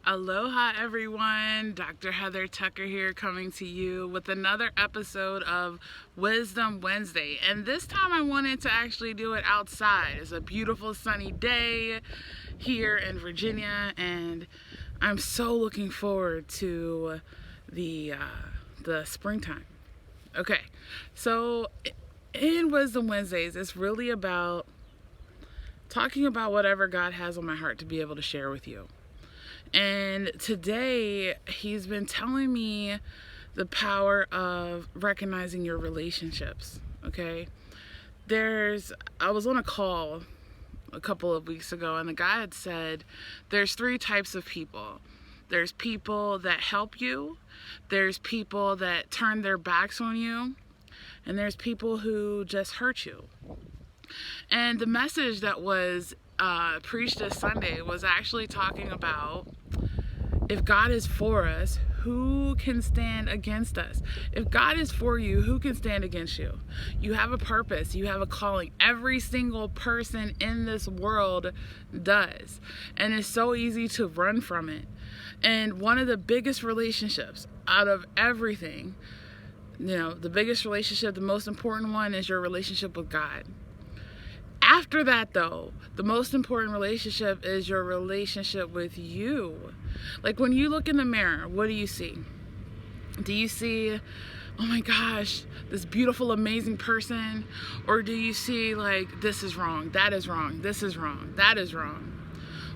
Aloha everyone, Dr. Heather Tucker here coming to you with another episode of Wisdom Wednesday. And this time I wanted to actually do it outside. It's a beautiful sunny day here in Virginia and I'm so looking forward to the springtime. Okay, so in Wisdom Wednesdays, it's really about talking about whatever God has on my heart to be able to share with you. And today, he's been telling me the power of recognizing your relationships, okay? I was on a call a couple of weeks ago, and the guy had said there's three types of people. There's people that help you, there's people that turn their backs on you, and there's people who just hurt you. And the message that was preached this Sunday was actually talking about if God is for us, who can stand against us? If God is for you, who can stand against you? You have a purpose. You have a calling. Every single person in this world does. And it's so easy to run from it. And one of the biggest relationships out of everything, the biggest relationship, the most important one is your relationship with God. After that, though, the most important relationship is your relationship with you. Like when you look in the mirror, what do you see? Do you see, oh my gosh, this beautiful, amazing person? Or do you see like, this is wrong, that is wrong, this is wrong, that is wrong?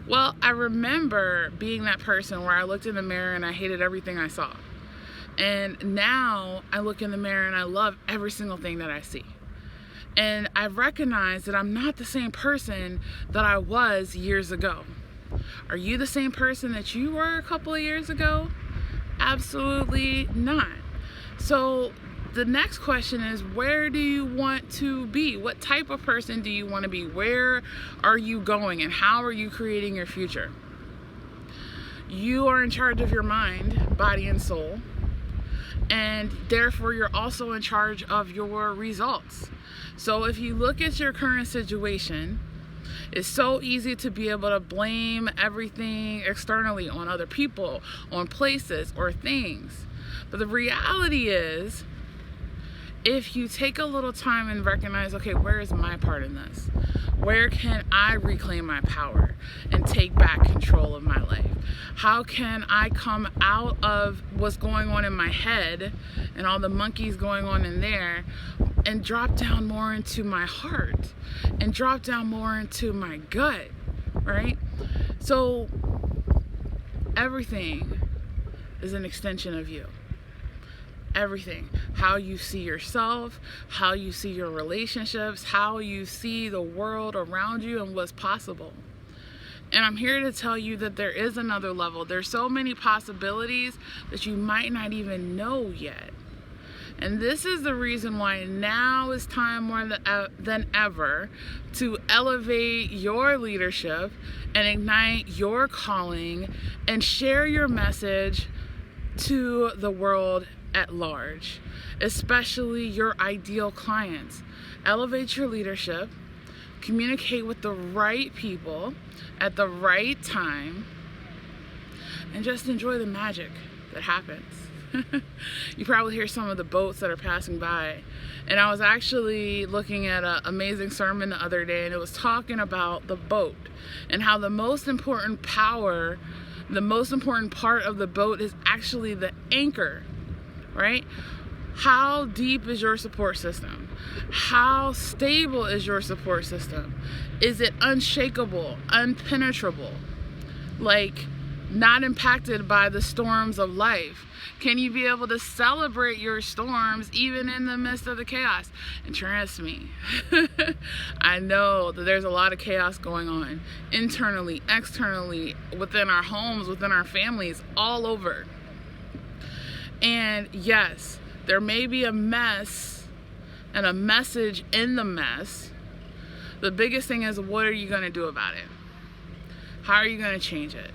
Well, I remember being that person where I looked in the mirror and I hated everything I saw. And now I look in the mirror and I love every single thing that I see. And I've recognized that I'm not the same person that I was years ago. Are you the same person that you were a couple of years ago? Absolutely not. So the next question is, where do you want to be? What type of person do you want to be? Where are you going and how are you creating your future? You are in charge of your mind, body, and soul. And therefore, you're also in charge of your results. So if you look at your current situation, it's so easy to be able to blame everything externally on other people, on places or things. But the reality is, if you take a little time and recognize, okay, where is my part in this? Where can I reclaim my power and take back control of my life? How can I come out of what's going on in my head and all the monkeys going on in there and drop down more into my heart and drop down more into my gut, right? So everything is an extension of you. Everything. How you see yourself, how you see your relationships, how you see the world around you and what's possible. And I'm here to tell you that there is another level. There's so many possibilities that you might not even know yet. And this is the reason why now is time more than ever to elevate your leadership and ignite your calling and share your message to the world at large, especially your ideal clients. Elevate your leadership, communicate with the right people at the right time, and just enjoy the magic that happens. You probably hear some of the boats that are passing by. And I was actually looking at an amazing sermon the other day, and it was talking about the boat and how the most important part of the boat is actually the anchor, right? How deep is your support system? How stable is your support system? Is it unshakable, unpenetrable? Like, not impacted by the storms of life? Can you be able to celebrate your storms even in the midst of the chaos? And trust me, I know that there's a lot of chaos going on internally, externally, within our homes, within our families, all over. And yes, there may be a mess and a message in the mess. The biggest thing is, what are you going to do about it? How are you going to change it?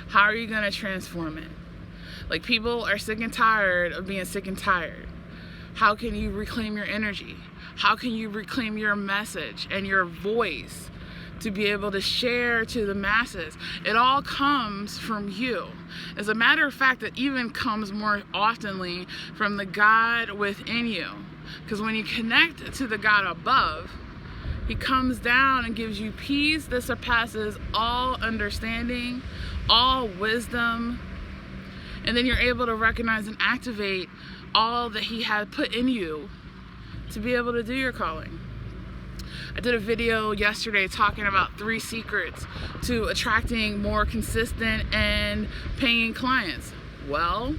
How are you going to transform it? Like, people are sick and tired of being sick and tired. How can you reclaim your energy? How can you reclaim your message and your voice to be able to share to the masses. It all comes from you. As a matter of fact, it even comes more oftenly from the God within you. Because when you connect to the God above, He comes down and gives you peace that surpasses all understanding, all wisdom, and then you're able to recognize and activate all that He had put in you to be able to do your calling. I did a video yesterday talking about 3 secrets to attracting more consistent and paying clients. Well,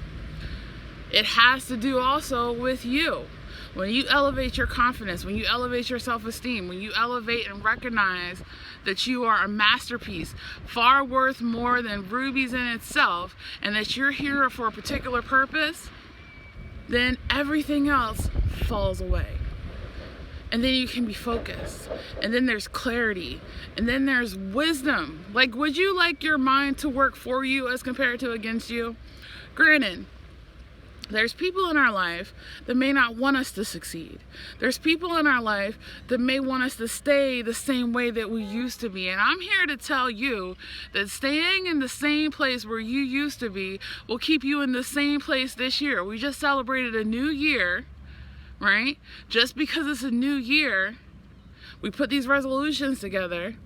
it has to do also with you. When you elevate your confidence, when you elevate your self-esteem, when you elevate and recognize that you are a masterpiece, far worth more than rubies in itself, and that you're here for a particular purpose, then everything else falls away. And then you can be focused. And then there's clarity. And then there's wisdom. Like, would you like your mind to work for you as compared to against you? Granted, there's people in our life that may not want us to succeed. There's people in our life that may want us to stay the same way that we used to be. And I'm here to tell you that staying in the same place where you used to be will keep you in the same place this year. We just celebrated a new year, right? Just because it's a new year, we put these resolutions together.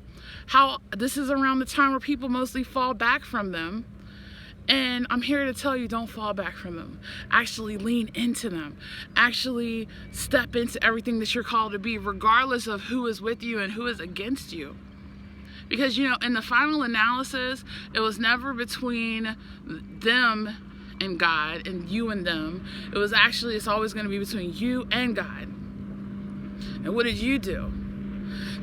How this is around the time where people mostly fall back from them. And I'm here to tell you, don't fall back from them. Actually lean into them. Actually step into everything that you're called to be, regardless of who is with you and who is against you. Because, you know, in the final analysis, it was never between them and God and you and them. It was actually, it's always going to be between you and God. And what did you do?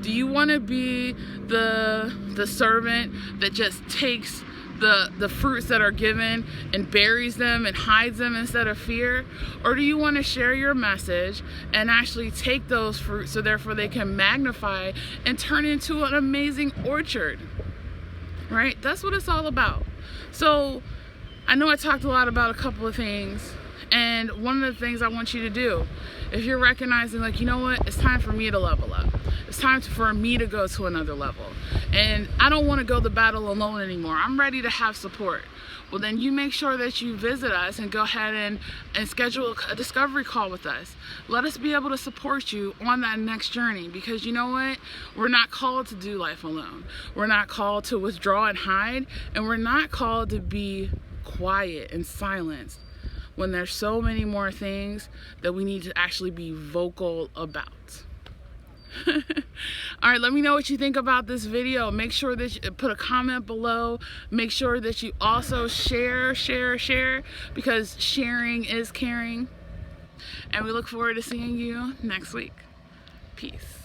Do you want to be the servant that just takes the fruits that are given and buries them and hides them instead of fear? Or do you want to share your message and actually take those fruits so therefore they can magnify and turn into an amazing orchard? Right? That's what it's all about. So I know I talked a lot about a couple of things, and one of the things I want you to do, if you're recognizing, like, you know what, it's time for me to level up. It's time for me to go to another level. And I don't want to go the battle alone anymore. I'm ready to have support. Well, then you make sure that you visit us and go ahead and schedule a discovery call with us. Let us be able to support you on that next journey, because you know what? We're not called to do life alone. We're not called to withdraw and hide, and we're not called to be quiet and silenced when there's so many more things that we need to actually be vocal about. All right, let me know what you think about this video. Make sure that you put a comment below. Make sure that you also share, because sharing is caring. And we look forward to seeing you next week. Peace.